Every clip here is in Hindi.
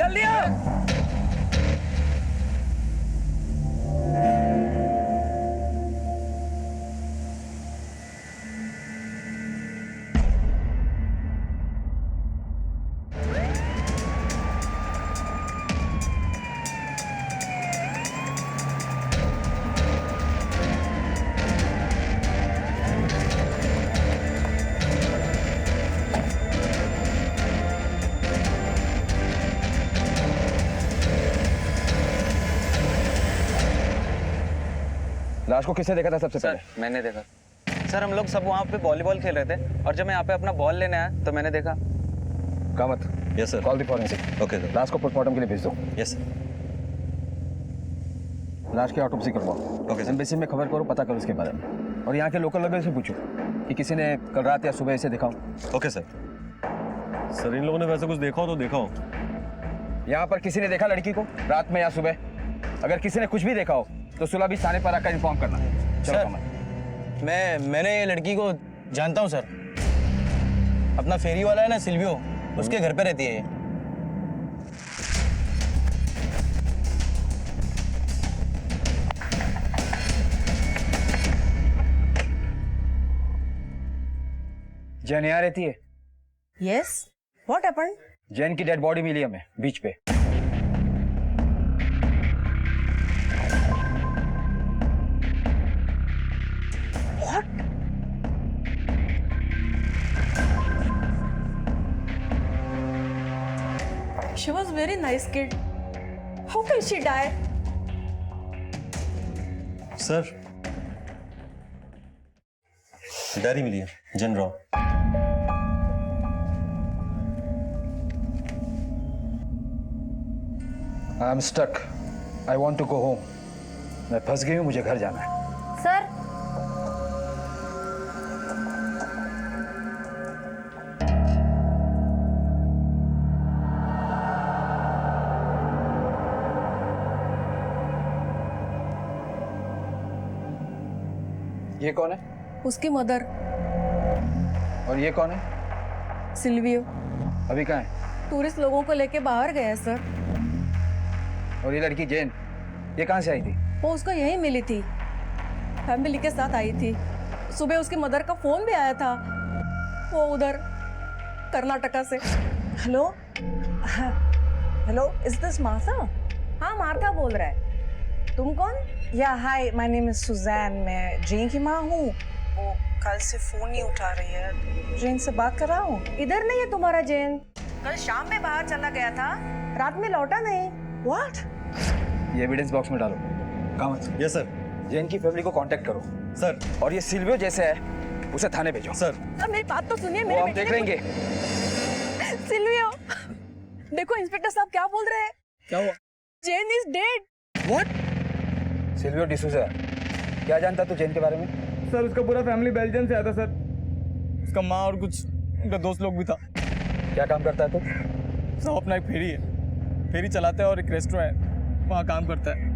जल्दी आओ। लाश को किसने देखा था सबसे पहले? सर मैंने देखा। सर हम लोग सब वहाँ पे वॉलीबॉल खेल रहे थे और जब मैं यहाँ पे अपना बॉल लेने आया तो मैंने देखा। Kamat. Yes sir. Call the forensic. Okay sir. लाश को पोस्टमार्टम के लिए भेज दो। Yes sir. लाश की ऑटोप्सी करवाओ। Okay sir. एम्बेसी में खबर करो, पता करो इसके बारे में, और यहाँ के लोकल लोगों से पूछो कि किसी ने कल रात या सुबह इसे देखा हो। Okay sir. सर इन लोगों ने वैसे कुछ देखा हो तो देखा हो। यहाँ पर किसी ने देखा लड़की को रात में या सुबह? अगर किसी ने कुछ भी देखा हो तो सुलह साने पर आकर इन्फॉर्म करना। चलो सर, कमल। मैंने ये लड़की को जानता हूँ सर। अपना फेरी वाला है ना सिल्वियो, उसके घर पे रहती है ये। जैन यहाँ रहती है? Yes. What happened? जैन की डेड बॉडी मिली हमें बीच पे। What? She was very nice kid. How can she die? Sir diary मिली है, जन रॉ। I am stuck. I want to go home. मैं फंस गई हूँ, मुझे घर जाना है। सर, ये कौन है? उसकी मदर और ये कौन है? सिल्वियो अभी कहाँ है? टूरिस्ट लोगों को लेके बाहर गया है सर। और ये लड़की जैन, ये कहाँ से आई थी? वो उसको यहीं मिली थी, फैमिली के साथ आई थी। सुबह उसकी मदर का फोन भी आया था, वो उधर कर्नाटका से। Hello hello, is this Martha? हाँ मार्था बोल रहा है। तुम कौन? या हाय, माय नेम इज सुजैन। मैं जेन की माँ हूँ। वो कल से फोन नहीं उठा रही है। जेन से बात कर रहा हूँ। इधर नहीं है तुम्हारा जैन। कल शाम में बाहर चला गया था, रात में लौटा नहीं। व्हाट? ये एविडेंस बॉक्स में डालो। कामत। Yes sir. जैन की फैमिली को कांटेक्ट करो। सर। और ये सिल्वियो जैसे है, उसे थाने भेजो। सर। अब मेरी बात तो सुनिए। वो मेरे हम बेटे देख ने लेंगे। सिल्वियो, देखो इंस्पेक्टर साहब क्या बोल रहे हैं। क्या हुआ? Jane is dead. What? Silvio D'Souza, क्या जानता तू जैन के बारे में? सर उसका पूरा फैमिली बेल्जियम से आया था सर। उसका माँ और कुछ उनका दोस्त लोग भी था। क्या काम करता है तू? सब अपना एक फेरी है, फेरी चलाता है और एक रेस्टोरेंट है, वहाँ काम करता है।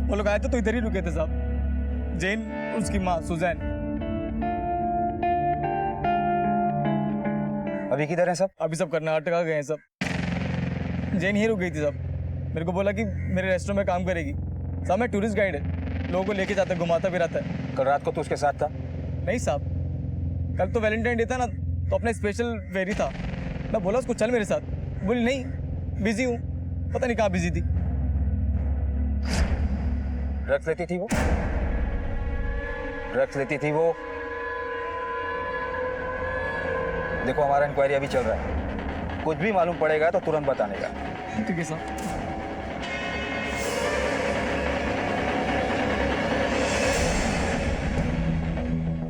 वो लोग आए थे तो इधर ही रुके थे साहब। जेन, उसकी माँ सुजैन। अभी किधर है सब? अभी सब कर्नाटका गए हैं सब। जेन ही रुक गई थी सब। मेरे को बोला कि मेरे रेस्टोरेंट में काम करेगी। साहब मैं टूरिस्ट गाइड है, लोगों को लेके जाता है, घुमाता भी रहता है। कल रात को तू उसके साथ था? नहीं साहब, कल तो वैलेंटाइन डे था ना, तो अपना स्पेशल फेरी था। मैं बोला उसको चल मेरे साथ, बोली नहीं बिजी हूँ। पता नहीं कहाँ बिजी थी। ड्रग्स लेती थी वो? ड्रग्स लेती थी वो? देखो हमारा इंक्वायरी अभी चल रहा है, कुछ भी मालूम पड़ेगा तो तुरंत बताने का। ठीक है साहब।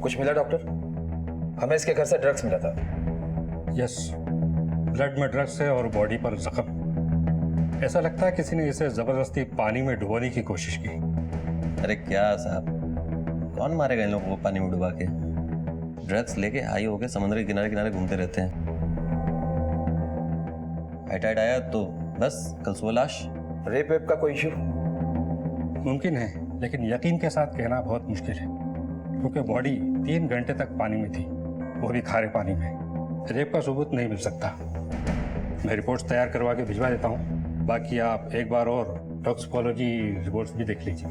कुछ मिला डॉक्टर? हमें इसके घर से ड्रग्स मिला था। यस, ब्लड में ड्रग्स है और बॉडी पर जख्म। ऐसा लगता है किसी ने इसे जबरदस्ती पानी में डुबोने की कोशिश की। अरे क्या साहब, कौन मारेगा इन लोगों को पानी में डुबा के? ड्रग्स लेके हाई होके समुद्र के किनारे किनारे घूमते रहते हैं। हाइटाइड आया तो बस कल सुबह लाश। रेप वेप का कोई इशू? मुमकिन है, लेकिन यकीन के साथ कहना बहुत मुश्किल है, क्योंकि बॉडी 3 घंटे तक पानी में थी, वो भी खारे पानी में। रेप का सबूत नहीं मिल सकता। मैं रिपोर्ट्स तैयार करवा के भिजवा देता हूँ। बाकी आप एक बार और टॉक्सिकोलॉजी रिपोर्ट्स भी देख लीजिए।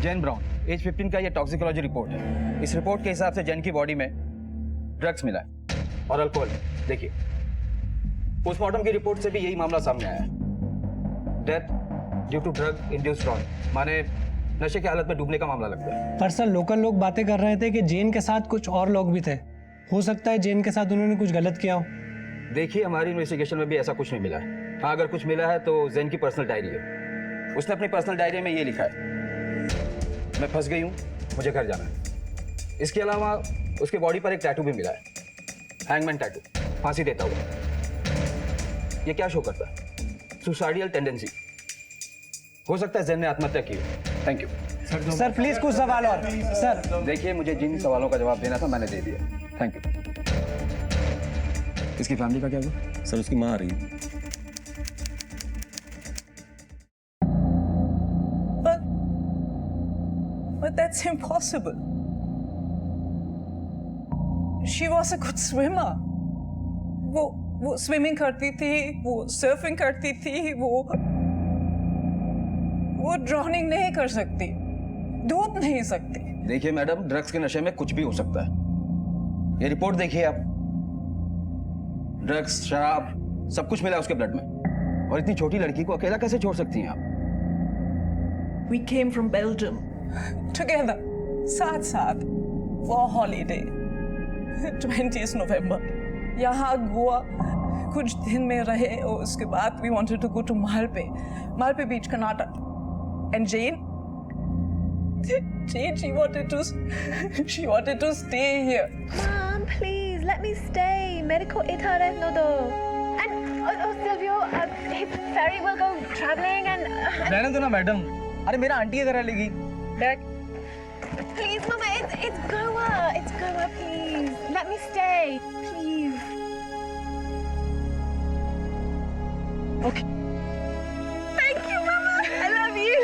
जैन ब्राउन, एज 15 का ये टॉक्सिकोलॉजी रिपोर्ट है। इस रिपोर्ट के हिसाब से जैन की बॉडी में ड्रग्स मिला है और अल्कोहल। देखिए, पोस्टमार्टम की रिपोर्ट से भी यही मामला सामने आया है। Death due to drug induced drown, माने नशे की हालत में डूबने का मामला लगता है। पर सर, लोकल लोग बातें कर रहे थे कि जैन के साथ कुछ और लोग भी थे। हो सकता है जैन के साथ उन्होंने कुछ गलत किया हो। देखिए, हमारी इन्वेस्टिगेशन में भी ऐसा कुछ नहीं मिला है। हाँ, अगर कुछ मिला है तो जैन की पर्सनल डायरी है। उसने अपनी पर्सनल डायरी में ये लिखा है, मैं फंस गई हूँ, मुझे घर जाना है। इसके अलावा उसके बॉडी पर एक टैटू भी मिला है, हैंगमैन टैटू, फांसी देता हुआ। ये क्या शो करता है? Suicidal tendency. हो सकता है जैन ने आत्महत्या की हो। थैंक यू सर, प्लीज कुछ सवाल और। सर देखिए, मुझे जिन सवालों का जवाब देना था मैंने दे दिया। Thank you. इसकी फैमिली का क्या हुआ? सर उसकी माँ आ रही है। But that's impossible. She was a good swimmer. वो स्विमिंग करती थी, वो सर्फिंग करती थी, वो ड्राउनिंग नहीं कर सकती, डूब नहीं सकती। देखिए मैडम, ड्रग्स के नशे में कुछ भी हो सकता है। ये रिपोर्ट देखिए आप, ड्रग्स, शराब, सब कुछ मिला उसके ब्लड में। और इतनी छोटी लड़की को अकेला कैसे छोड़ सकती हैं आप? We came from Belgium together, साथ for a holiday, 20th November. यहाँ गोवा कुछ दिन में रहे और उसके बाद we wanted to go to Malpe Beach, Karnataka. And Jane, she wanted to stay here. Mom, please let me stay. Medical itare no do. And Silvio, ferry will go traveling and. रहने दो ना मैडम। अरे मेरा आंटी करा लेगी। Please, Mama, it's Goa. It's Goa, please. Let me stay, please. Okay. Thank you, Mama. I love you.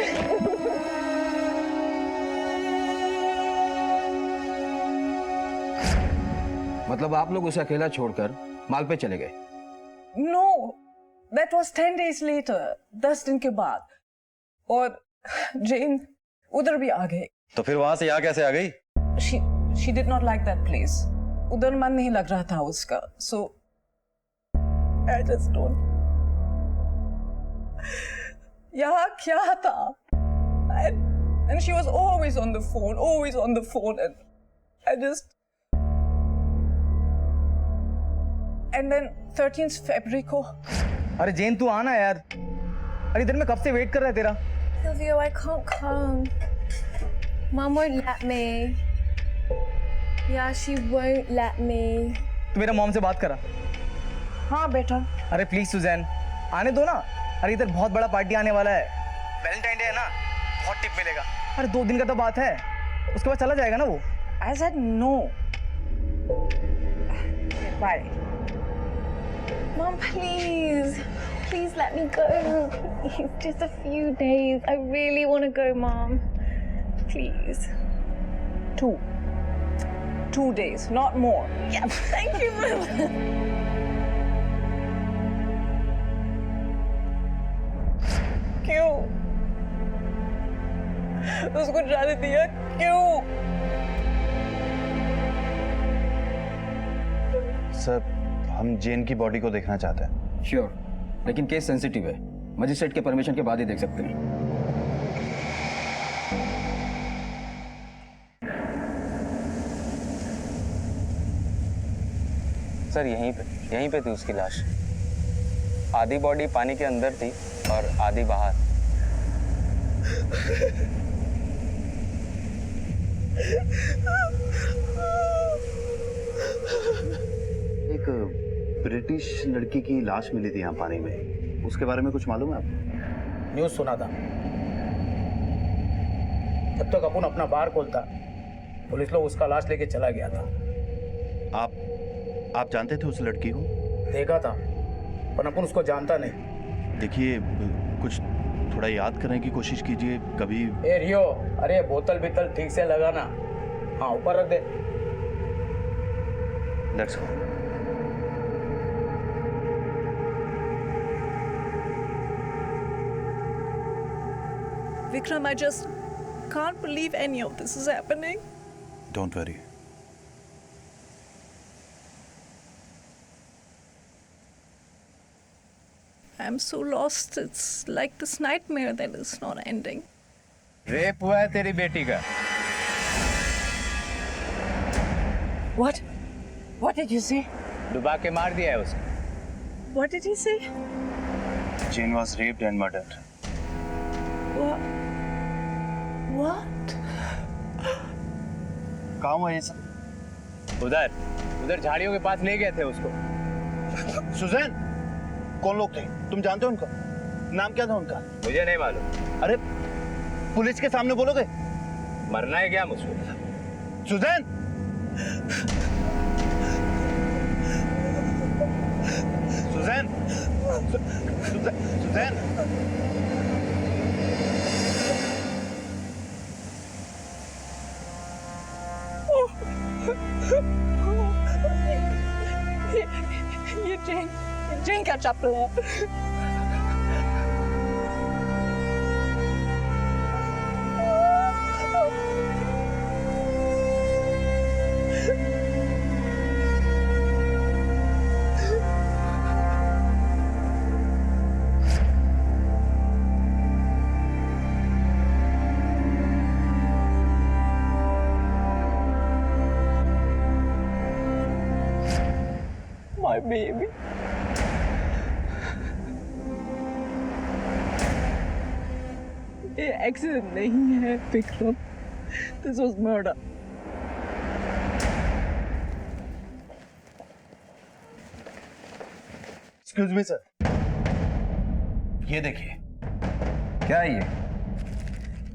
मतलब आप लोग उसे अकेला छोड़कर मालपे चले गए? No, that was 10 days later. 10 दिन के बाद। और Jane उधर भी आ गई। तो फिर वहां से यहाँ कैसे आ गई? She did not like that place. उधर मन नहीं लग रहा था उसका. So I just don't. यहाँ क्या था? And she was always on the phone, and I just. And then 13th February को. अरे जेन तू आना यार। अरे इधर मैं कब से वेट कर रहा है तेरा। Silvio, I can't come. Mom won't let me. Yeah, she won't let me. तू मेरा मॉम से बात करा। हाँ बेटा. अरे प्लीज सुजैन, आने दो ना। अरे इधर बहुत बड़ा पार्टी आने वाला है, वैलेंटाइन डे है ना, बहुत टिप मिलेगा। अरे 2 दिन का तो बात है, उसके बाद चला जाएगा ना वो। I said no. Bye. Mom, please let me go. It's just a few days. I really want to go, Mom. Please. 2 days, not more. Yeah, thank you, Mom. क्यों? उसको जाने दिया क्यों? सर, हम जेन की बॉडी को देखना चाहते हैं। श्योर, लेकिन केस सेंसिटिव है, मजिस्ट्रेट के परमिशन के बाद ही देख सकते हैं। सर यहीं पे थी उसकी लाश। आधी बॉडी पानी के अंदर थी और आधी बाहर। एक ब्रिटिश लड़की की लाश मिली थी यहाँ पानी में, उसके बारे में कुछ मालूम है आपको? न्यूज़ सुना था। तब तक अपन अपना बार खोलता, पुलिस लोग उसका लाश लेके चला गया था। आप जानते थे उस लड़की को? देखा था, पर अपन उसको जानता नहीं। देखिए, कुछ थोड़ा याद करने की कोशिश कीजिए कभी। ए रियो, अरे बोतल बितल ठीक से लगाना। हाँ, ऊपर रख दे। Let's go. Vikram, I just can't believe any of this is happening. Don't worry. I'm so lost. It's like this nightmare that is not ending. Rape हुआ है तेरी बेटी का। What? What did you say? डुबा के मार दिया है उसको। What did he say? Jane was raped and murdered. What? What? कहाँ हुआ ये सब? उधर झाड़ियों के पास ले गए थे उसको। सुजैन, कौन लोग थे? तुम जानते हो उनको? नाम क्या था उनका? मुझे नहीं मालूम। अरे पुलिस के सामने बोलोगे? मरना है क्या मुझको? सुजैन! सुजैन! सुजैन! ये जेन का चप्पल है। My baby. ये एक्सीडेंट नहीं है Vikram. This was murder. Excuse me sir, ये देखिए। क्या है ये?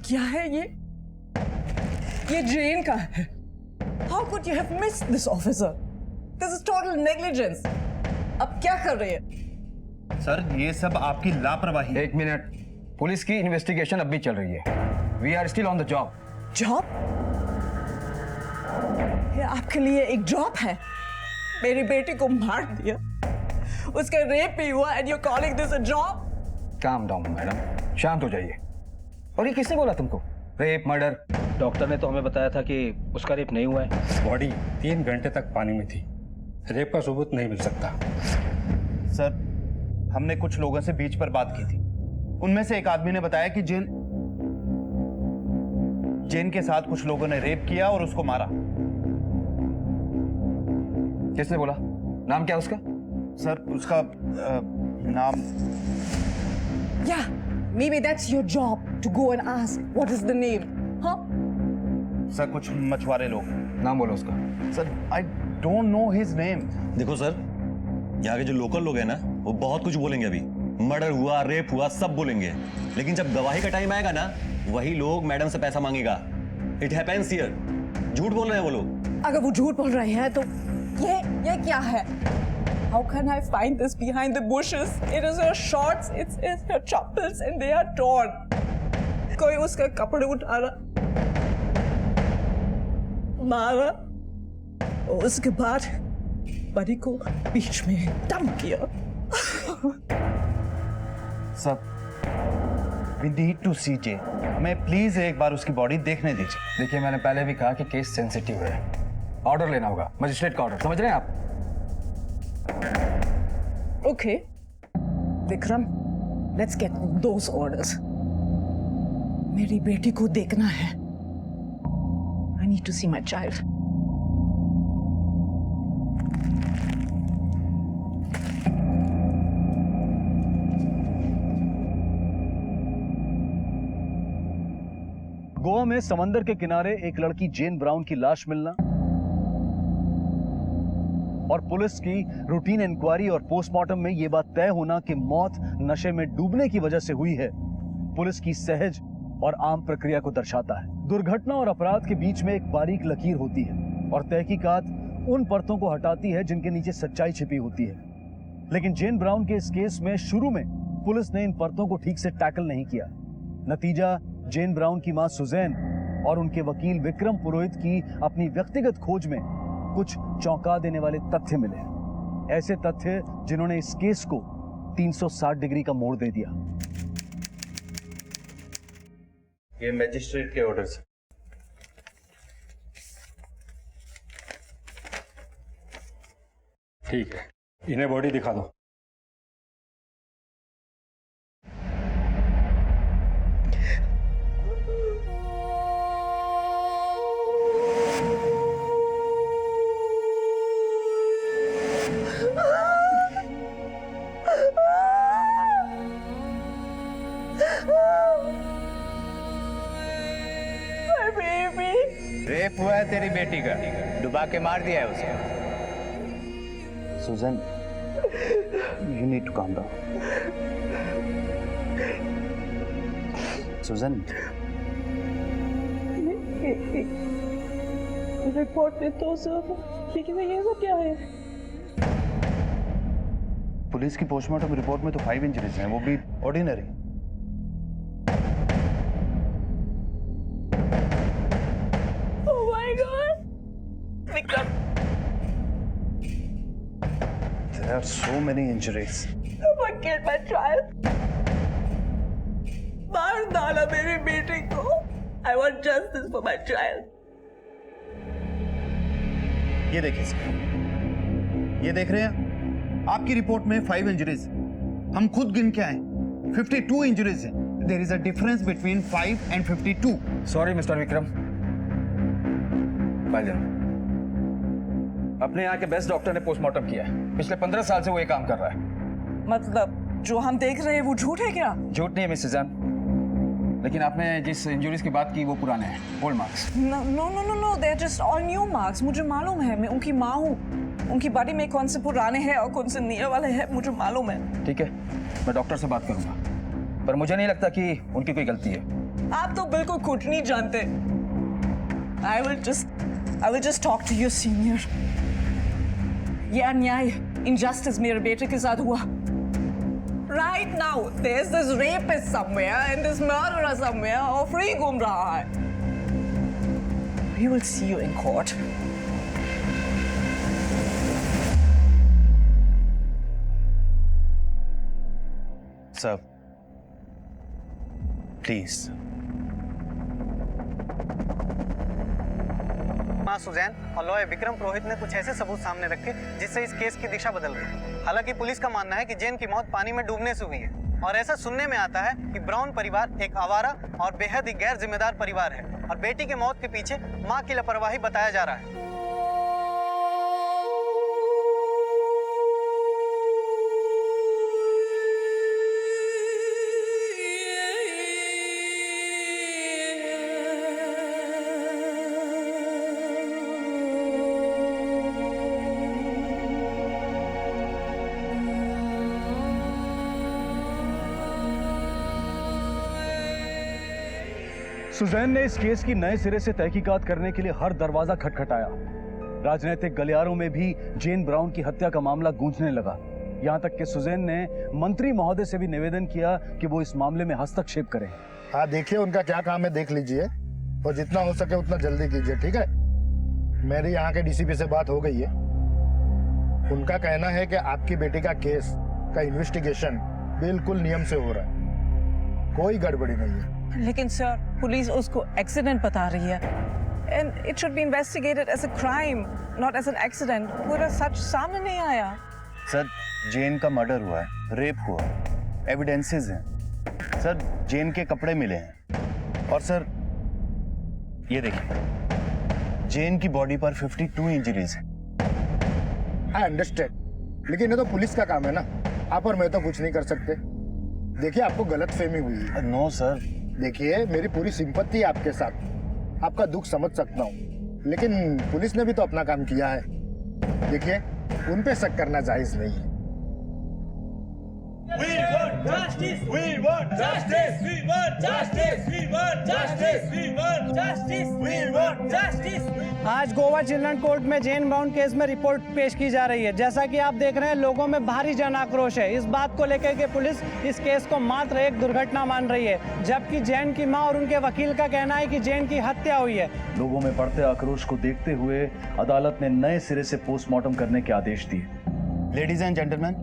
क्या है ये? ये जेन का है। How could you have missed this, officer? This is total negligence. अब क्या कर रहे हैं? सर ये सब आपकी लापरवाही। एक मिनट, पुलिस की इन्वेस्टिगेशन अब भी चल रही है। We are still on the job. Job? ये आपके लिए एक जॉब है? मेरी बेटी को मार दिया, उसका रेप भी हुआ, and you're calling this a job? Calm down madam, शांत हो जाइए। और ये किसने बोला तुमको? Rape, murder? डॉक्टर ने तो हमें बताया था कि उसका रेप नहीं हुआ है। बॉडी 3 घंटे तक पानी में थी, रेप का सबूत नहीं मिल सकता। सर हमने कुछ लोगों से बीच पर बात की थी, उनमें से एक आदमी ने बताया कि जेन के साथ कुछ लोगों ने रेप किया और उसको मारा। किसने बोला? नाम क्या उसका? सर उसका नाम। Yeah, maybe that's your job to go and ask what is the name, huh? Sir कुछ मछुआरे लोग। नाम बोलो उसका। Sir I don't know his name. देखो सर, यहाँ के जो लोकल लोग हैं ना, वो बहुत कुछ बोलेंगे। अभी मर्डर हुआ, रेप हुआ, सब बोलेंगे, लेकिन जब गवाही का टाइम आएगा ना, वही लोग मैडम से पैसा मांगेगा। It happens here. झूठ बोल रहे हैं वो लोग। अगर वो झूठ बोल रहे हैं तो ये क्या है? How can I find this behind the bushes? It is her shorts, it's her chappals and they are torn. कोई उसका कपड़े उठा रहा, मारा और उसके बाद बड़ी को बीच में डंप किया। सर वी नीड टू सी जे। हमें प्लीज एक बार उसकी बॉडी देखने दीजिए। देखिए, मैंने पहले भी कहा कि केस सेंसिटिव है, ऑर्डर लेना होगा, मजिस्ट्रेट का ऑर्डर, समझ रहे हैं आप? Okay, Vikram, let's get those orders. मेरी बेटी को देखना है। I need to see my child. Goa में समंदर के किनारे एक लड़की जेन ब्राउन की लाश मिलना और पुलिस की रूटीन इंक्वायरी और पोस्टमार्टम में यह बात तय होना कि मौत नशे में डूबने की वजह से हुई है, पुलिस की सहज और आम प्रक्रिया को दर्शाता है। दुर्घटना और अपराध के बीच में एक बारीक लकीर होती है और तहकीकात उन परतों को हटाती है जिनके नीचे सच्चाई छिपी होती है। लेकिन जेन ब्राउन के इस केस में शुरू में पुलिस ने इन परतों को ठीक से टैकल नहीं किया। नतीजा जेन ब्राउन की मां सुजैन और उनके वकील विक्रम पुरोहित की अपनी व्यक्तिगत खोज में कुछ चौंका देने वाले तथ्य मिले, ऐसे तथ्य जिन्होंने इस केस को 360 डिग्री का मोड़ दे दिया। ये मैजिस्ट्रेट के ऑर्डर से। ठीक है, इन्हें बॉडी दिखा दो। रेप हुआ है तेरी बेटी का, डुबा के मार दिया है उसे। Susan, you need to calm down. Susan, report में तो सब, लेकिन ये सब क्या है? पुलिस की पोस्टमार्टम रिपोर्ट में तो 5 इंजरीज हैं, वो भी ordinary. Oh my God, Vikram! There are so many injuries. I killed my child. मार डाला मेरी बेटी को. I want justice for my child. ये देखिए सर, ये देख रहे हैं आपकी रिपोर्ट में 5 इंजरीज, हम खुद गिन के आए 52 इंजरीज हैं। There is a difference between 5 and 52. Sorry mister Vikram, भाईजान, अपने यहाँ के बेस्ट डॉक्टर ने पोस्टमार्टम किया है। पिछले 15 साल से वो ये काम कर रहा है। मतलब जो हम देख रहे हैं वो झूठ है क्या? झूठ नहीं है मिसेस जान, लेकिन आपने जिस इंजरीज की बात की वो पुराने हैं, old marks. No, they're just all new marks. मुझे मालूम है, मैं उनकी माँ हूँ। उनकी बॉडी में कौन से पुराने हैं और कौन से नए वाले हैं मुझे मालूम है। ठीक है, मैं डॉक्टर से बात करूंगा, पर मुझे नहीं लगता कि उनकी कोई गलती है। आप तो बिल्कुल कुछ नहीं जानते। I will just talk to your senior. ये अन्याय, injustice मेरे बेटे के साथ हुआ। Right now, there's this rapist somewhere and this murderer somewhere और free घूम रहा है। We will see you in court. Sir, please. मां सुजैन और लॉयर विक्रम पुरोहित ने कुछ ऐसे सबूत सामने रखे जिससे इस केस की दिशा बदल गई। हालांकि पुलिस का मानना है कि जेन की मौत पानी में डूबने से हुई है और ऐसा सुनने में आता है कि ब्राउन परिवार एक आवारा और बेहद ही गैर जिम्मेदार परिवार है और बेटी के मौत के पीछे मां की लापरवाही बताया जा रहा है। सुजैन ने इस केस की नए सिरे से तहकीकात करने के लिए हर दरवाजा खटखटाया। राजनीतिक गलियारों में भी जेन ब्राउन की हत्या का मामला गूंजने लगा। यहां तक कि सुजैन ने मंत्री महोदय से भी निवेदन किया कि वो इस मामले में हस्तक्षेप करें। हाँ, देखिए उनका क्या काम है, देख लीजिए और जितना हो सके उतना जल्दी कीजिए, ठीक है? मेरी यहाँ के डीसीपी से बात हो गई है। उनका कहना है कि आपकी बेटी का केस का इन्वेस्टिगेशन बिल्कुल नियम से हो रहा है, कोई गड़बड़ी नहीं है। लेकिन सर, पुलिस उसको एक्सीडेंट बता रही है and it should be investigated as a crime, not as an accident. पूरा सच सामने नहीं आया। सर, जेन का मर्डर हुआ है, रेप हुआ है, एविडेंसेस हैं। सर, जेन के कपड़े मिले हैं और सर ये देखिए, जेन की बॉडी पर 52 इंजरीज हैं। आई अंडरस्टैंड, लेकिन ये तो पुलिस का काम है ना, आप और मैं तो कुछ नहीं कर सकते। देखिए, आपको गलत फहमी हुई है। नो सर, देखिए मेरी पूरी सिंपत्ति है आपके साथ, आपका दुख समझ सकता हूँ, लेकिन पुलिस ने भी तो अपना काम किया है। देखिए, उन पे शक करना जायज नहीं है। We want justice! We want justice! We want आज गोवा चिल्ड्रन कोर्ट में जेन ब्राउन केस में रिपोर्ट पेश की जा रही है। जैसा कि आप देख रहे हैं, लोगों में भारी जन आक्रोश है। इस बात को लेकर के पुलिस इस केस को मात्र एक दुर्घटना मान रही है, जबकि जेन की मां और उनके वकील का कहना है कि जेन की हत्या हुई है। लोगों में बढ़ते आक्रोश को देखते हुए अदालत ने नए सिरे से पोस्टमार्टम करने के आदेश दिए। Ladies and gentleman,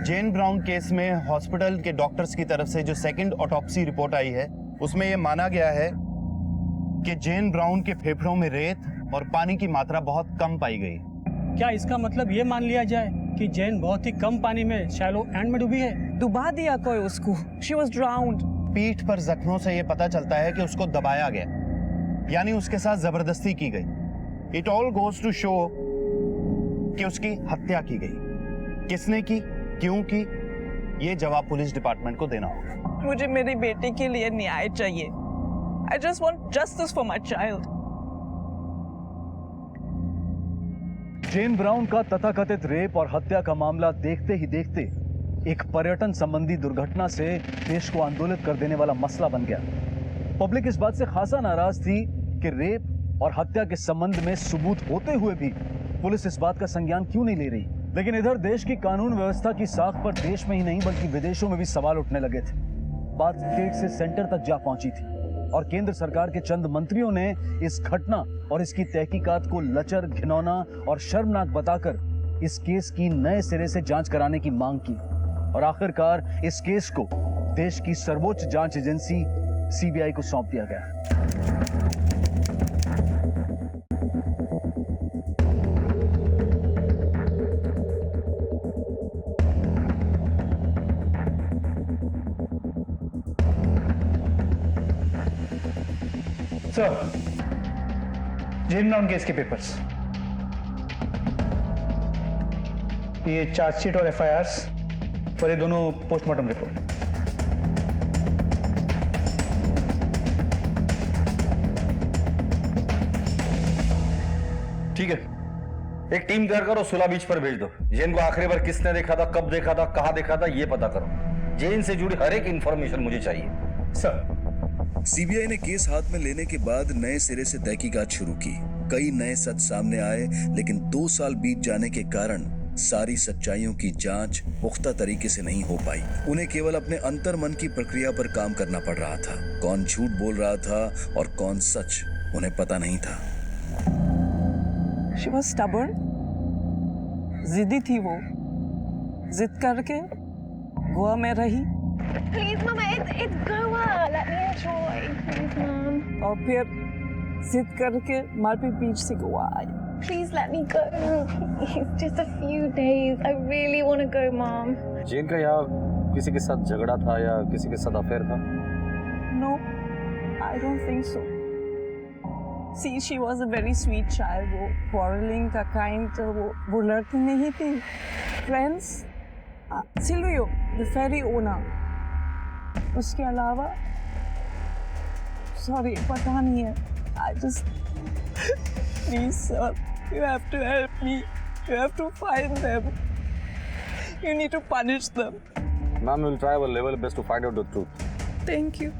Jane Brown case में हॉस्पिटल के डॉक्टर्स की तरफ से जो सेकंड ऑटोप्सी रिपोर्ट आई है, उसमें यह माना गया है कि जेन ब्राउन के फेफड़ों में रेत और पानी की मात्रा बहुत कम पाई गई। क्या इसका मतलब ये मान लिया जाए कि जेन बहुत ही कम पानी में शैलो एंड में डूबी है? डुबा दिया कोई उसको। She was drowned. पीठ पर जख्मों से यह पता चलता है कि उसको दबाया गया, यानी उसके साथ जबरदस्ती की गई। It all goes to show कि उसकी हत्या की गई। किसने की, क्यों की, ये जवाब पुलिस डिपार्टमेंट को देना होगा। मुझे मेरी बेटी के लिए न्याय चाहिए। I just want justice for my child. Jane Brown का तथाकथित रेप और हत्या का मामला देखते ही देखते एक पर्यटन संबंधी दुर्घटना से देश को आंदोलित कर देने वाला मसला बन गया। पब्लिक इस बात से खासा नाराज थी कि रेप और हत्या के संबंध में सबूत होते हुए भी पुलिस इस बात का संज्ञान क्यों नहीं ले रही। लेकिन इधर देश की कानून व्यवस्था की साख पर देश में ही नहीं बल्कि विदेशों में भी सवाल उठने लगे थे। बात स्टेट से सेंटर तक जा पहुंची थी और केंद्र सरकार के चंद मंत्रियों ने इस घटना और इसकी तहकीकात को लचर, घिनौना और शर्मनाक बताकर इस केस की नए सिरे से जांच कराने की मांग की और आखिरकार इस केस को देश की सर्वोच्च जांच एजेंसी सीबीआई को सौंप दिया गया। सर, जेन ब्राउन केस के पेपर्स, ये चार्जशीट और एफआईआर्स और ये दोनों पोस्टमार्टम रिपोर्ट। ठीक है, एक टीम तैयार करो, सुला बीच पर भेज दो। जेन को आखिरी बार किसने देखा था, कब देखा था, कहां देखा था, ये पता करो। जेन से जुड़ी हर एक इंफॉर्मेशन मुझे चाहिए। सर। सीबीआई ने केस हाथ में लेने के बाद नए सिरे से तहकीकात शुरू की। कई नए सच सामने आए, लेकिन 2 साल बीत जाने के कारण सारी सच्चाइयों की जांच पुख्ता तरीके से नहीं हो पाई। उन्हें केवल अपने अंतर्मन की प्रक्रिया पर काम करना पड़ रहा था। कौन झूठ बोल रहा था और कौन सच, उन्हें पता नहीं था। She was stubborn. जिद्दी थी वो, जिद करके गोवा में रही। Please, Mama, it's Goa. Let me enjoy. Please, Mom. और फिर जिद करके मारपीट बीच से गोवा आई। Please let me go. It's just a few days. I really want to go, Mom. जेन का यहाँ किसी के साथ झगड़ा था या किसी के साथ अफेयर था? No, I don't think so. See, she was a very sweet child. वो quarreling का kind, वो लड़की नहीं थी। Friends, Silvio, the ferry owner. उसके अलावा सॉरी पता नहीं है। I just please sir, you have to help me. You have to find them. You need to punish them. Ma'am, we'll try our level best to find out the truth. Thank you.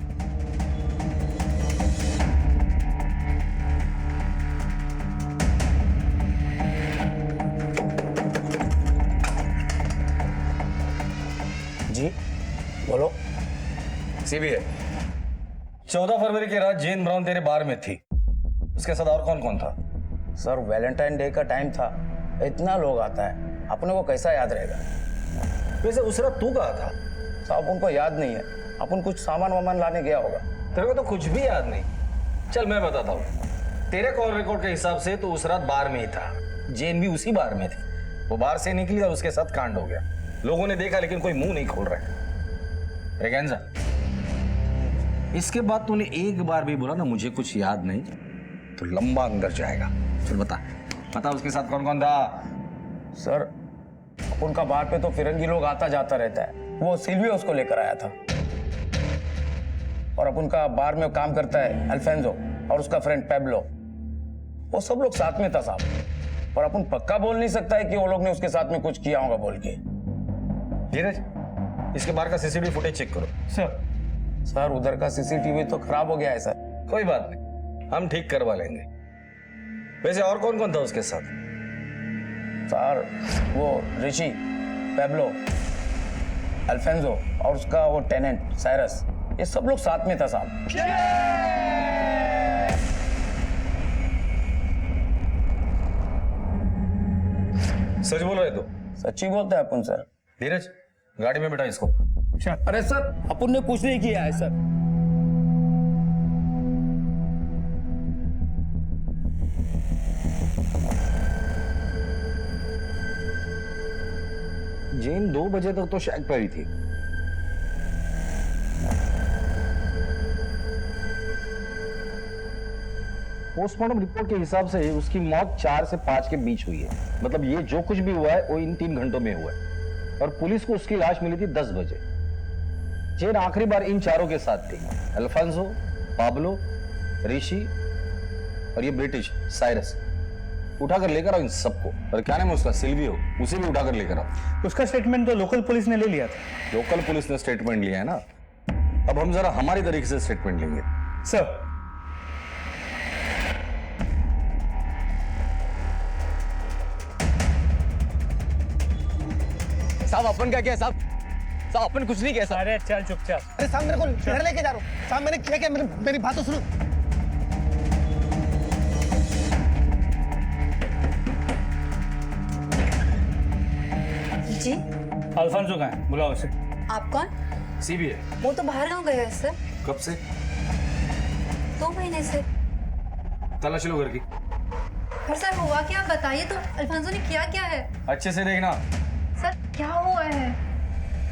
जी बोलो। सीबीआई, 14 फरवरी की रात जेन ब्राउन तेरे बार में थी। उसके साथ और कौन कौन था? सर, वैलेंटाइन डे का टाइम था, इतना लोग आता है, अपने को कैसा याद रहेगा? वैसे उस रात तू कहाँ था? साहब उनको याद नहीं है, अपन कुछ सामान वामान लाने गया होगा। तेरे को तो कुछ भी याद नहीं। चल मैं बताता हूँ, तेरे कॉल रिकॉर्ड के हिसाब से तो उस रात बार में ही था। जेन भी उसी बार में थी। वो बार से निकली और उसके साथ कांड हो गया। लोगों ने देखा लेकिन कोई मुंह नहीं खोल रहा। रेगेंजा, इसके बाद तूने एक बार भी बोला ना मुझे कुछ याद नहीं, तो लंबा अंदर जाएगा। चल बता उसके साथ कौन कौन था? सर, उनका बार पे तो फिरंगी लोग आता जाता रहता है, वो सिल्वियो उसको लेकर आया था। और अब उनका बार में काम करता है अल्फेंजो और उसका फ्रेंड पेब्लो, वो सब लोग साथ में था साहब। और अपन पक्का बोल नहीं सकता है कि वो लोग ने उसके साथ में कुछ किया होगा बोल के। धीरज, इसके बाहर का सीसीटीवी फुटेज चेक करो। सर, सर उधर का सीसीटीवी तो खराब हो गया है सर। कोई बात नहीं, हम ठीक करवा लेंगे। वैसे और कौन कौन था उसके साथ? सर वो ऋषि, पेब्लो, अल्फेंजो और उसका वो टेनेंट साइरस, ये सब लोग साथ में था साहब। सच बोल रहे तो? सच्ची बोलते हैं अपन सर। धीरज, गाड़ी में बैठा इसको। अरे सर अपन ने कुछ नहीं किया है सर। जेन 2 बजे तक तो शैक पर ही थी। पोस्टमार्टम रिपोर्ट के हिसाब से उसकी मौत 4 से 5 के बीच हुई है। मतलब ये जो कुछ भी हुआ है वो इन 3 घंटों में हुआ है। और पुलिस को उसकी लाश मिली थी 10 बजे। जेन आखिरी बार इन चारों के साथ थी, अल्फांसो, पाब्लो, ऋषि और ये ब्रिटिश साइरस। उठाकर लेकर आओ इन सबको। और क्या नाम है उसका? सिल्वियो, उसे भी उठाकर लेकर आओ। उसका स्टेटमेंट तो लोकल पुलिस ने ले लिया था। लोकल पुलिस ने स्टेटमेंट लिया है ना, अब हम जरा हमारी तरीके से स्टेटमेंट लेंगे। सर साहब अपन क्या साहब? साहब अपन कुछ नहीं किया साहब। अरे चल चुपचाप। अरे साहब मेरे को घर लेके जा रहा हूँ साहब। मैंने क्या मेरी बात तो सुनो। जी अल्फांसो कहाँ है? बुलाओ उसे। आप कौन? सीबीआई। वो तो बाहर गाँव गए हैं सर। कब से? 2 महीने से। तलाशी लो घर की। पर सर हुआ क्या बताइए तो। अल्फांसो ने किया क्या है? अच्छे से देखना। सर क्या हुआ है?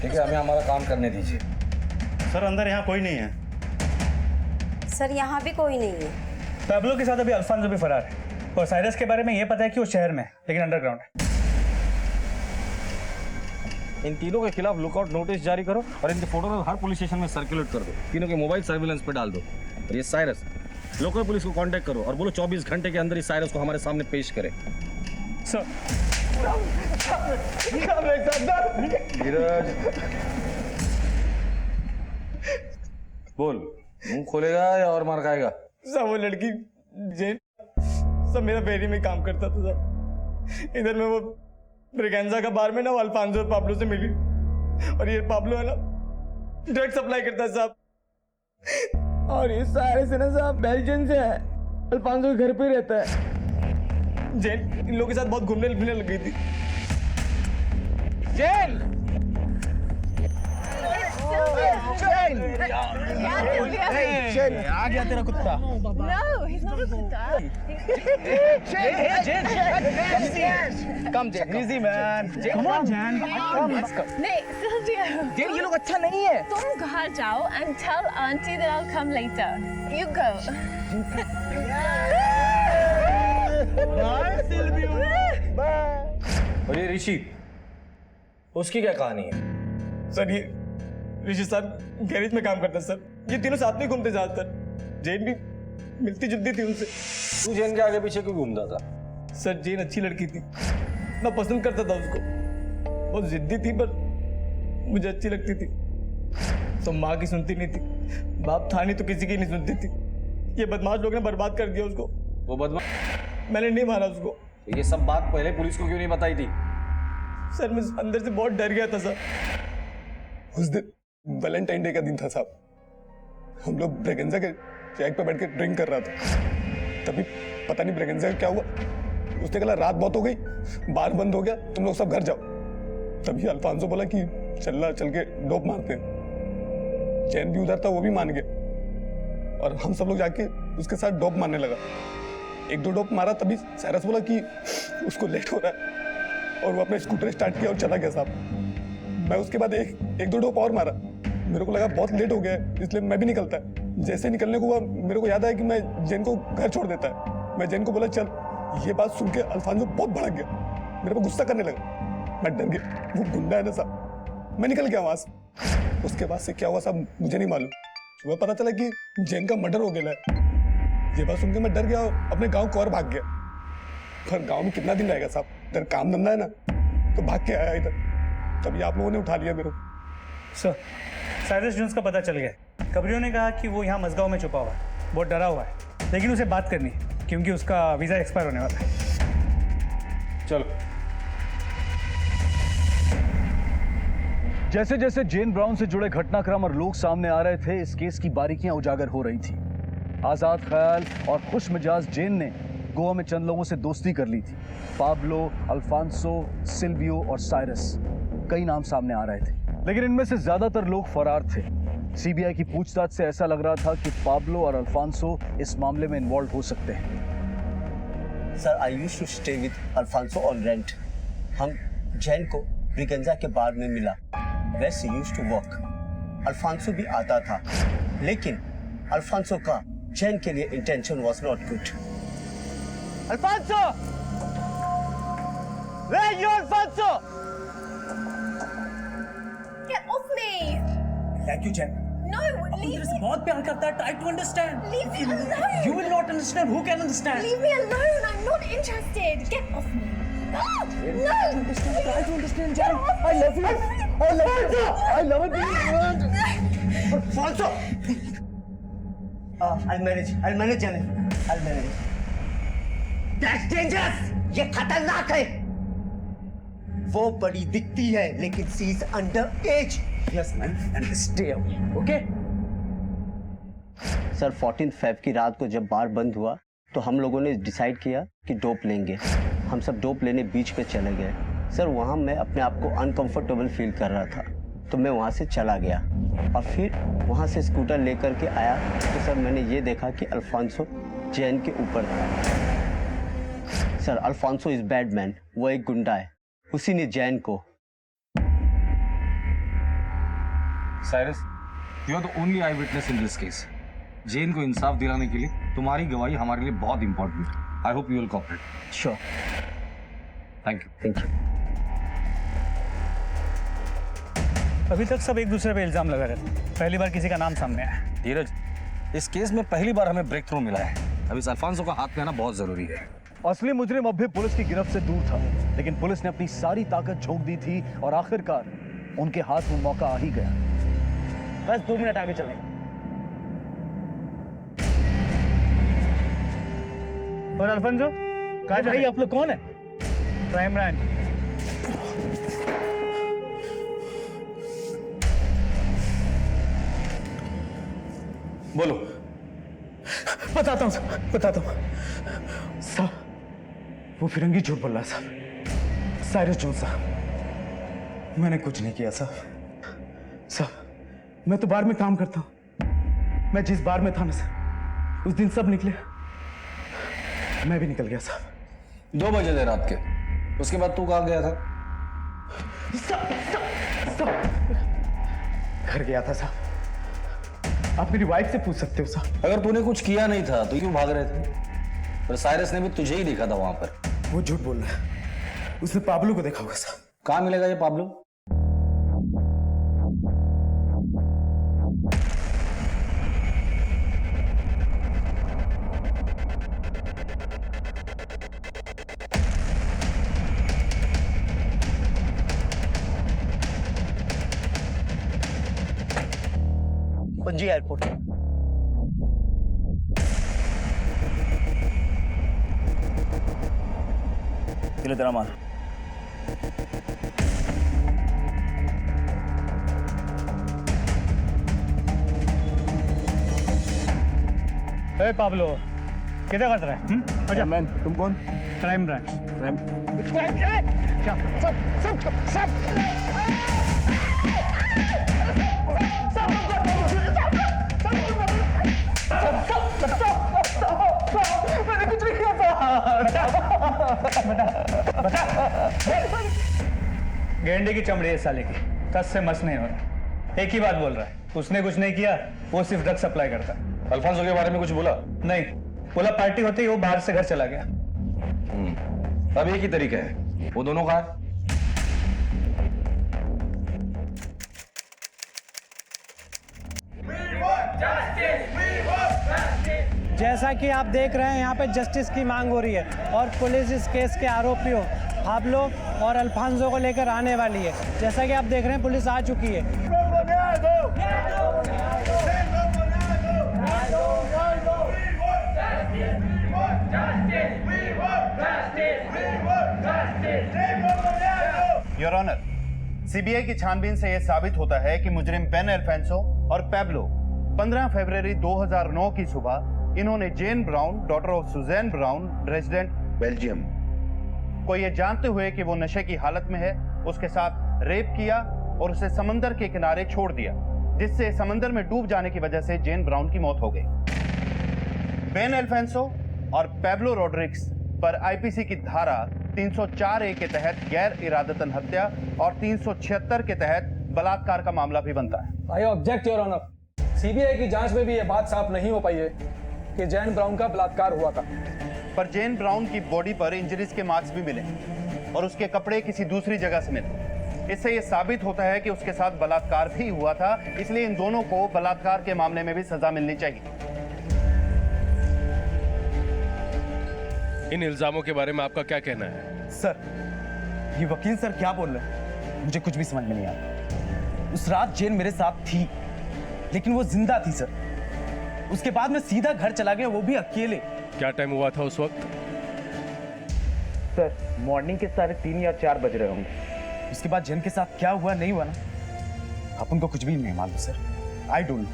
ठीक है, हमें हमारा काम करने दीजिए। सर अंदर यहाँ कोई नहीं है। सर यहाँ भी कोई नहीं है। पैब्लो के साथ अभी अल्फांसो भी फरार है और साइरस के बारे में ये पता है कि वो शहर में है लेकिन अंडरग्राउंड है। इन तीनों के खिलाफ लुकआउट नोटिस जारी करो और इनके फोटो को हर पुलिस स्टेशन में सर्कुलेट कर दो। तीनों के मोबाइल सर्विलेंस पे डाल दो। और ये साइरस, लोकल पुलिस को कांटेक्ट करो और बोलो 24 घंटे के अंदर इस साइरस को हमारे सामने पेश करे। सर धीरज, बोल, मुंह खोलेगा या और मार खाएगा? सब वो लड़की जेन सब मेरा फेरी में काम करता था साहब। इधर में वो ब्रिगेंजा का बार में ना वो अल्फांसो और पाब्लो से मिली। और ये पाब्लो है ना ड्रग सप्लाई करता है साहब। और ये सारे से ना साहब बेल्जियम से है। अल्फांसो के घर पे रहता है। जेन इन लोगों के साथ बहुत घूमने फिरने लग गई थी। जेन आ गया तेरा कुत्ता। No, he's not a कुत्ता। Come Jen, easy man. Come on Jan, नहीं Silvio। जेन ये लोग अच्छा नहीं है। तुम घर जाओ and tell auntie that I'll come later. You go। Bye Silvio। Bye। और ये ऋषि, उसकी क्या कहानी है? सर ये ऋषि साहब गैरेज में काम करता है सर। ये तीनों साथ में घूमते ज्यादातर। जेन भी मिलती जुलती थी उनसे। तू जेन के आगे पीछे क्यों घूमता था? सर जेन अच्छी लड़की थी, मैं पसंद करता था उसको। बहुत जिद्दी थी पर मुझे अच्छी लगती थी। तो माँ की सुनती नहीं थी, बाप था नहीं तो किसी की नहीं सुनती थी। ये बदमाश लोग ने बर्बाद कर दिया उसको। वो बदमाश? मैंने नहीं मारा उसको। ये सब बात पहले पुलिस को क्यों नहीं बताई थी? सर मैं अंदर से बहुत डर गया था सर। उस दिन वैलेंटाइन डे का दिन था साहब। हम लोग ब्रेगेंजा के चेक पे बैठ के ड्रिंक कर रहा था। तभी पता नहीं ब्रेगेंजा का क्या हुआ, उसने कहा रात बहुत हो गई, बार बंद हो गया, तुम लोग सब घर जाओ। तभी अल्फांसो बोला कि चल के डोप मारते हैं। चैन भी उधर था, वो भी मान गया और हम सब लोग जाके उसके साथ डोप मारने लगा। 1-2 डोप मारा, तभी साइरस बोला कि उसको लेट हो रहा है और वो अपना स्कूटर स्टार्ट किया और चला गया साहब। मैं उसके बाद 1-2 डोप और मारा। मेरे को लगा बहुत लेट हो गया है, इसलिए मैं भी निकलता है। जैसे निकलने को हुआ मेरे को याद आया कि मैं जेन को घर छोड़ देता है। मैं जेन को बोला चल। ये बात सुन के अल्फांसो बहुत भड़क गया, मेरे को गुस्सा करने लगा। मैं डर गया, वो गुंडा है ना साहब। मैं निकल गया वहां से। उसके बाद से क्या हुआ साहब मुझे नहीं मालूम। सुबह पता चला कि जेन का मर्डर हो गया है। ये बात सुन के मैं डर गया और अपने गाँव को और भाग गया। पर गाँव में कितना दिन रहेगा साहब, इधर काम धंधा है ना, तो भाग के आया इधर। तभी आप लोगों ने उठा लिया मेरे को। सर साइरस जोन्स का पता चल गया। कबरियों ने कहा कि वो यहाँ मजगांव में छुपा हुआ है, बहुत डरा हुआ है, लेकिन उसे बात करनी है क्योंकि उसका वीज़ा एक्सपायर होने वाला है। चलो। जैसे जैसे जेन ब्राउन से जुड़े घटनाक्रम और लोग सामने आ रहे थे, इस केस की बारीकियां उजागर हो रही थी। आजाद ख्याल और खुश मिजाज जेन ने गोवा में चंद लोगों से दोस्ती कर ली थी। पाब्लो, अल्फांसो, सिल्वियो और साइरस, कई नाम सामने आ रहे थे, लेकिन इनमें से ज्यादातर लोग फरार थे। सीबीआई की पूछताछ से ऐसा लग रहा था कि पाब्लो और अल्फांसो इस मामले में इन्वॉल्व हो सकते हैं। Sir, I used to stay with Alfonso on rent. हम जैन को ब्रिगेंजा के बार में मिला। Wes used to work. Alfonso भी आता था, लेकिन अल्फांसो का जैन के लिए intention was not good. Alfonso! Where are you, Alfonso? Get off me! Thank you, Jen. No, leave तेरे से me. बहुत प्यार करता है. Try to understand. Leave me alone. You will not understand. Who can understand? Leave me alone. I'm not interested. Get off me. No! Try to understand, Jen. I love you. I love you. I love it. Alfonso! I'll manage, Janet. I'll manage. That's dangerous! ये खतरनाक है। वो बड़ी दिखती है, लेकिन she is under age. Yes, man. And stay away. Okay? Sir, 14 Feb की रात को जब बार बंद हुआ तो हम लोगों ने डिसाइड किया कि डोप लेंगे। हम सब डोप लेने बीच पे चले गए। सर, वहाँ मैं अपने आप को अनकंफर्टेबल फील कर रहा था, तो मैं वहाँ से चला गया और फिर वहाँ से स्कूटर लेकर के आया तो सर मैंने ये देखा कि अल्फांसो जैन के ऊपर था। Sir, Alphonso is bad man. वो एक गुंडा है, उसी ने जैन को। Cyrus, you are the only eyewitness in this case. Jane को इंसाफ दिलाने के लिए तुम्हारी गवाही हमारे लिए बहुत इंपॉर्टेंट है। I hope you will cooperate. Sure. Thank you. Thank you. अभी तक सब एक दूसरे पे इल्जाम लगा रहे थे, पहली बार किसी का नाम सामने आया। धीरज, इस केस में पहली बार हमें ब्रेक थ्रू मिला है। अब इस अल्फांसो का हाथ में आना बहुत जरूरी है। असली मुजरिम अब भी पुलिस की गिरफ्त से दूर था, लेकिन पुलिस ने अपनी सारी ताकत झोंक दी थी और आखिरकार उनके हाथ में मौका आ ही गया। बस 2 मिनट आगे चलें। और अल्फांसो, कहाँ भाई आप लोग कौन है? Crime branch. बोलो। बताता हूँ साहब, बताता हूँ साहब। वो फिरंगी झूठ बोल रहा है साहब। साइरस जोन साहब, मैंने कुछ नहीं किया साहब। साहब, मैं तो बार में काम करता हूँ। मैं जिस बार में था ना साहब, उस दिन सब निकले, मैं भी निकल गया साहब। 2 बजे थे रात के। उसके बाद तू कहाँ गया था? घर गया था साहब। आप मेरी वाइफ से पूछ सकते हो साहब। अगर तूने कुछ किया नहीं था तो क्यों भाग रहे थे? पर साइरस ने भी तुझे ही देखा था वहां पर। वो झूठ बोल रहा है। उसने पाब्लो को देखा होगा साहब। कहाँ मिलेगा ये पाब्लो? पणजी एयरपोर्ट। चलो तेरा माल। ए पाब्लो, किधर करता है? अच्छा मैन, तुम कौन? Crime branch. मैंने कुछ नहीं किया गेंडे की चमड़ी है साले की, कस से मस नहीं हो रहा। एक ही बात बोल रहा है, उसने कुछ नहीं किया, वो सिर्फ ड्रग सप्लाई करता है। अल्फांसो के बारे में कुछ बोला? नहीं, बोला पार्टी होते ही वो बाहर से घर चला गया। अब एक ही तरीका है, वो दोनों कहाँ है? जैसा कि आप देख रहे हैं यहाँ पे जस्टिस की मांग हो रही है और पुलिस इस केस के आरोपियों पाब्लो और अल्फांसो को लेकर आने वाली है। जैसा कि आप देख रहे हैं पुलिस आ चुकी है। योर ऑनर, सीबीआई की छानबीन से यह साबित होता है कि मुजरिम बेन अल्फांसो और पैब्लो 15 फरवरी 2009 की सुबह इन्होंने Jane Brown, daughter of Susan Brown, resident Belgium, को यह जानते हुए कि वो नशे की हालत में है, उसके साथ रेप किया और उसे समंदर के किनारे छोड़ दिया, जिससे समंदर में डूब जाने की वजह से जेन ब्राउन की मौत हो गई। बेन अल्फांसो और पैब्लो रॉड्रिग्स पर आईपीसी की धारा 304A के तहत गैर इरादतन हत्या और 376 के तहत बलात्कार का मामला भी बनता है। I object your honour. CBI की जांच में भी यह बात साफ नहीं हो पाई है कि जैन ब्राउन का बलात्कार हुआ था। पर जेन ब्राउन की बॉडी पर इंजरीज के मार्क्स भी मिले और उसके कपड़े किसी दूसरी जगह से मिले। इससे यह साबित होता है कि उसके साथ बलात्कार भी हुआ था, इसलिए इन दोनों को बलात्कार के मामले में भी सजा मिलनी चाहिए। इन इल्जामों के बारे में आपका क्या कहना है? सर, ये वकील सर क्या बोल रहे हैं, मुझे कुछ भी समझ में नहीं आया। उस रात जेन मेरे साथ थी, लेकिन वो जिंदा थी सर। उसके बाद मैं सीधा घर चला गया, वो भी अकेले। क्या टाइम हुआ था उस वक्त? सर, मॉर्निंग के 3:30 या 4 बज रहे होंगे। उसके बाद जेन के साथ क्या हुआ नहीं हुआ ना, आप उनको कुछ भी नहीं मालूम सर। I don't know.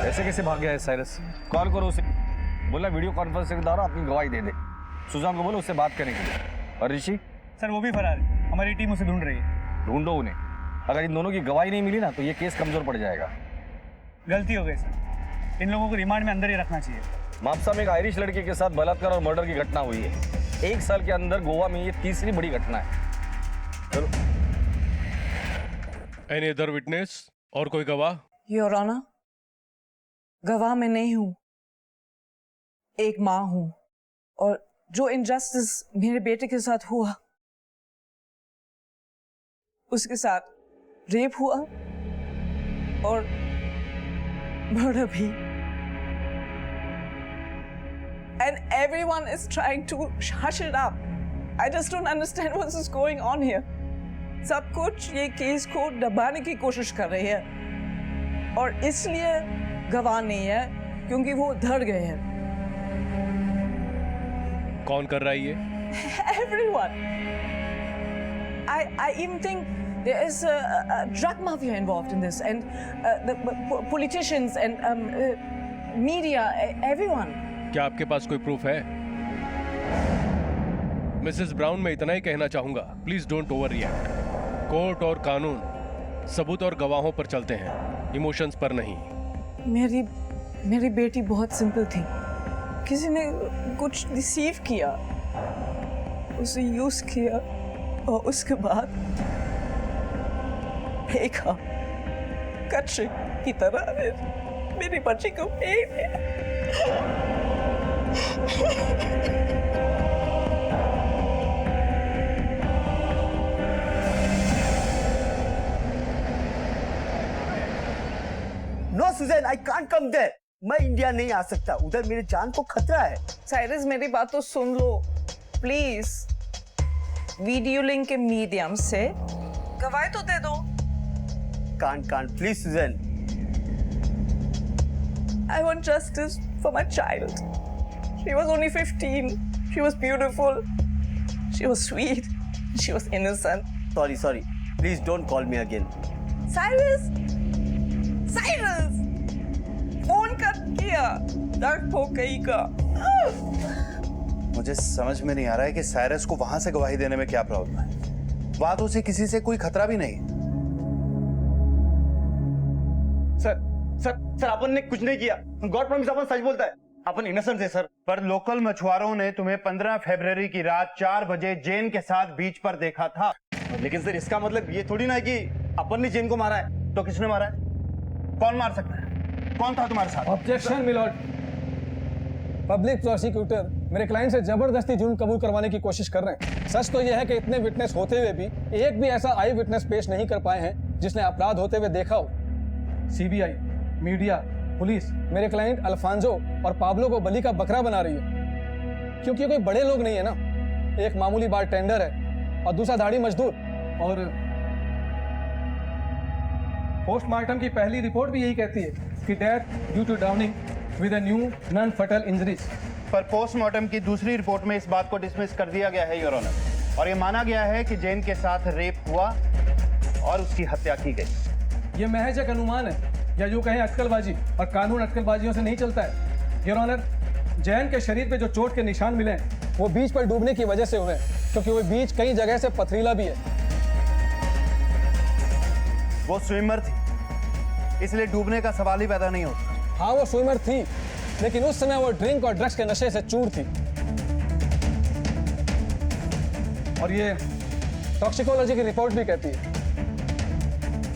ऐसे कैसे भाग गया है साइरस? कॉल करो उसे, बोला वीडियो कॉन्फ्रेंसिंग के द्वारा अपनी गवाही दे दे। सुजान को बोलो उससे बात करने के लिए। और ऋषि? सर वो भी फरार है, हमारी टीम उसे ढूंढ रही है। ढूंढो उन्हें। अगर इन दोनों की गवाही नहीं मिली ना तो ये केस कमजोर पड़ जाएगा। गलती हो गई सर, इन लोगों को रिमांड में अंदर ही रखना चाहिए। मापसा में एक आयरिश लड़के के साथ बलात्कार और मर्डर की घटना हुई है। 1 साल के अंदर गोवा में ये तीसरी बड़ी घटना है। चलो। Any other witness? और कोई गवाह? योर ऑनर, गवाह मैं नहीं हूं, एक मां हूं, और जो इनजस्टिस मेरे बेटे के साथ हुआ, उसके साथ रेप हुआ और मर्डर भी। And everyone is trying to hush it up. I just don't understand what is going on here. सब कुछ ये केस को दबाने की कोशिश कर रही है और इसलिए गवाह नहीं है क्योंकि वो डर गए हैं। कौन कर रहा है ये? Everyone. I even think there is a drug mafia involved in this, and the politicians and media, everyone. क्या आपके पास कोई प्रूफ है? मिसेस ब्राउन, मैं इतना ही कहना चाहूंगा, please don't over react. Court और कानून सबूत और गवाहों पर चलते हैं, इमोशंस पर नहीं। मेरी बेटी बहुत सिंपल थी, किसी ने कुछ डिसीव किया, उसे यूज किया और उसके बाद फेंका कचरे की तरह मेरी बच्ची को फेंक दिया। No Susan, I can't come there. मैं इंडिया नहीं आ सकता, उधर मेरी जान को खतरा है। साइरस, मेरी बात तो सुन लो प्लीज। वीडियो लिंक के मीडियम से गवाही तो दे दो। Can't please Susan. I want justice for my child. She was only 15. She was beautiful. She was sweet. She was innocent. Sorry. Please don't call me again. Cyrus! Phone कर किया डर हो गई का। मुझे समझ में नहीं आ रहा है कि साइरस को वहां से गवाही देने में क्या प्रॉब्लम है। वहां तो उसे किसी से कोई खतरा भी नहीं। सर अपन ने कुछ नहीं किया। गॉड प्रॉमिस अपन सच बोलता है। अपन इनोसेंट है सर। पर लोकल मछुआरों ने तुम्हें 15 फरवरी की रात 4 बजे जेन के साथ बीच पर देखा था। लेकिन सर इसका मतलब ये थोड़ी ना है कि अपन ने जेन को मारा है। तो किसने मारा है? कौन मार सकता है? कौन था तुम्हारे साथ? Objection milord. पब्लिक प्रोसिक्यूटर मेरे क्लाइंट से जबरदस्ती जुर्म कबूल करवाने की कोशिश कर रहे हैं। सच तो यह है कि इतने विटनेस होते हुए भी एक भी ऐसा आई विटनेस पेश नहीं कर पाए हैं जिसने अपराध होते हुए देखा हो। सीबीआई, मीडिया, पुलिस मेरे क्लाइंट अल्फांजो और पाब्लो को बलि का बकरा बना रही है, क्योंकि ये कोई बड़े लोग नहीं है ना। एक मामूली बारटेंडर है और दूसरा दाढ़ी मजदूर। और पोस्टमार्टम की पहली रिपोर्ट भी यही कहती है कि death due to drowning with a new non fatal injuries. पर पोस्टमार्टम की दूसरी रिपोर्ट में इस बात को डिसमिस कर दिया गया है योर ऑनर, और ये माना गया है कि जैन के साथ रेप हुआ और उसकी हत्या की गई। ये महज एक अनुमान है, या यूं कहें अटकलबाजी, और कानून अटकलबाजियों से नहीं चलता है। योर ऑनर, जैन के शरीर पे जो चोट के निशान मिले हैं वो बीच पर डूबने की वजह से हुए हैं, क्योंकि वो बीच कई जगह से पथरीला भी है। वो स्विमर थी, इसलिए डूबने का सवाल ही पैदा नहीं होता। हाँ, वो स्विमर थी, लेकिन उस समय वो ड्रिंक और ड्रग्स के नशे से चूर थी। और ये टॉक्सिकोलॉजी की रिपोर्ट भी कहती है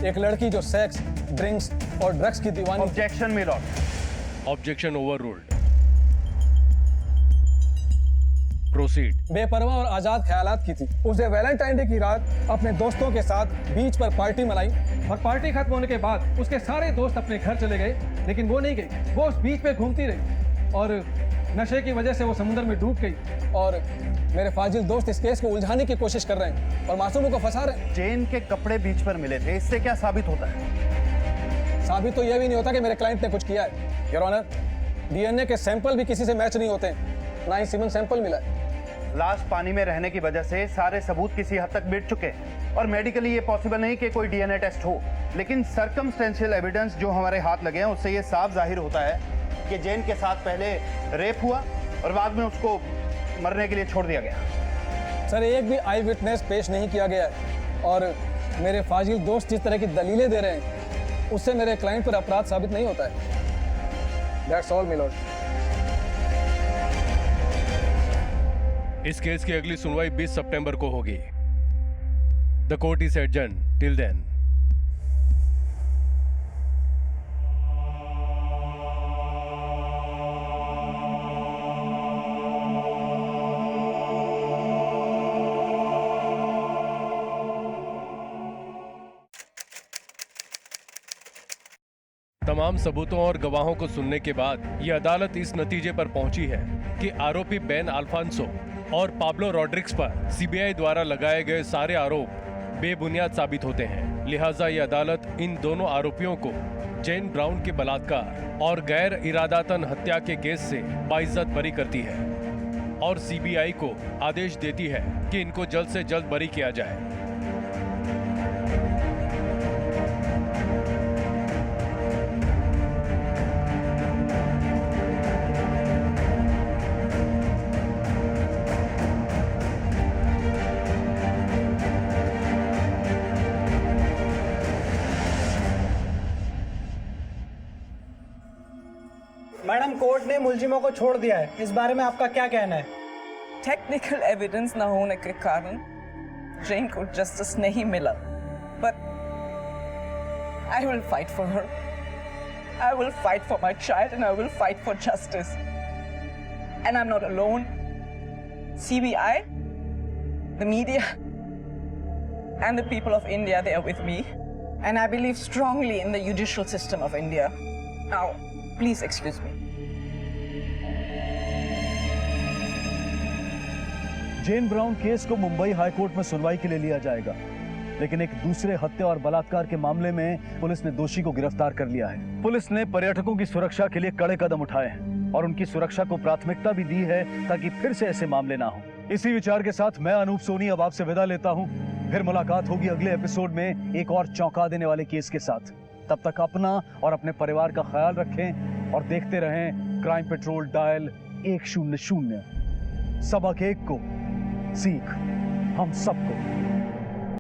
एक लड़की जो सेक्स, ड्रिंक्स और ड्रग्स की दीवानी। ऑब्जेक्शन में लॉर्ड। Objection overruled. प्रोसीड। बेपरवाह और आजाद ख्यालात की थी। उसे वैलेंटाइन डे की रात अपने दोस्तों के साथ बीच पर पार्टी मनाई, और पार्टी खत्म होने के बाद उसके सारे दोस्त अपने घर चले गए, लेकिन वो नहीं गई। वो उस बीच पे घूमती रही और नशे की वजह से वो समुद्र में डूब गई। और मेरे फाजिल दोस्त इस केस को उलझाने की कोशिश कर रहे हैं और मासूमों को फंसा रहे हैं। जैन के कपड़े बीच पर मिले थे, इससे क्या साबित होता है? साबित तो यह भी नहीं होता कि मेरे क्लाइंट ने कुछ किया है। योर ऑनर, डीएनए के सैंपल भी किसी से मैच नहीं होते, ना ही सीमन सैंपल मिला है। लाश पानी में रहने की वजह से सारे सबूत किसी हद तक मिट चुके हैं, और मेडिकली ये पॉसिबल नहीं कि कोई डीएनए टेस्ट हो। लेकिन सर्कमस्टेंशियल एविडेंस जो हमारे हाथ लगे हैं उससे ये साफ जाहिर होता है कि जैन के साथ पहले रेप हुआ और बाद में उसको मरने के लिए छोड़ दिया गया। सर, एक भी आई विटनेस पेश नहीं किया गया है, और मेरे फाजिल दोस्त जिस तरह की दलीलें दे रहे हैं उससे मेरे क्लाइंट पर अपराध साबित नहीं होता है। That's all my lord. इस केस की अगली सुनवाई 20 सितंबर को होगी। The court is adjourn till then. तमाम सबूतों और गवाहों को सुनने के बाद यह अदालत इस नतीजे पर पहुंची है कि आरोपी बेन अल्फांसो और पाब्लो रॉड्रिग्स पर सीबीआई द्वारा लगाए गए सारे आरोप बेबुनियाद साबित होते हैं। लिहाजा यह अदालत इन दोनों आरोपियों को जैन ब्राउन के बलात्कार और गैर इरादातन हत्या के केस से बाइज्जत बरी करती है और सीबीआई को आदेश देती है कि इनको जल्द से जल्द बरी किया जाए। मैडम, कोर्ट ने मुलजिमों को छोड़ दिया है, इस बारे में आपका क्या कहना है? टेक्निकल एविडेंस ना होने के कारण जैन को जस्टिस नहीं मिला, but I will fight for her. I will fight for my child and I will fight for justice. And I am not alone. CBI, the media, and the people of India, they are with me, and I believe strongly in the judicial system of India. Now, please excuse me. Jane Brown case को मुंबई हाईकोर्ट में सुनवाई के लिए लिया जाएगा, लेकिन एक दूसरे हत्या और बलात्कार के मामले में पुलिस ने दोषी को गिरफ्तार कर लिया है। पुलिस ने पर्यटकों की सुरक्षा के लिए कड़े कदम उठाए हैं और उनकी सुरक्षा को प्राथमिकता भी दी है ताकि फिर से ऐसे मामले ना हो। इसी विचार के साथ मैं अनूप सोनी अब आपसे विदा लेता हूं। फिर मुलाकात होगी अगले एपिसोड में एक और चौंका देने वाले केस के साथ। तब तक अपना और अपने परिवार का ख्याल रखें और देखते रहें क्राइम पेट्रोल डायल 100। सबक एक को सीख हम सबको।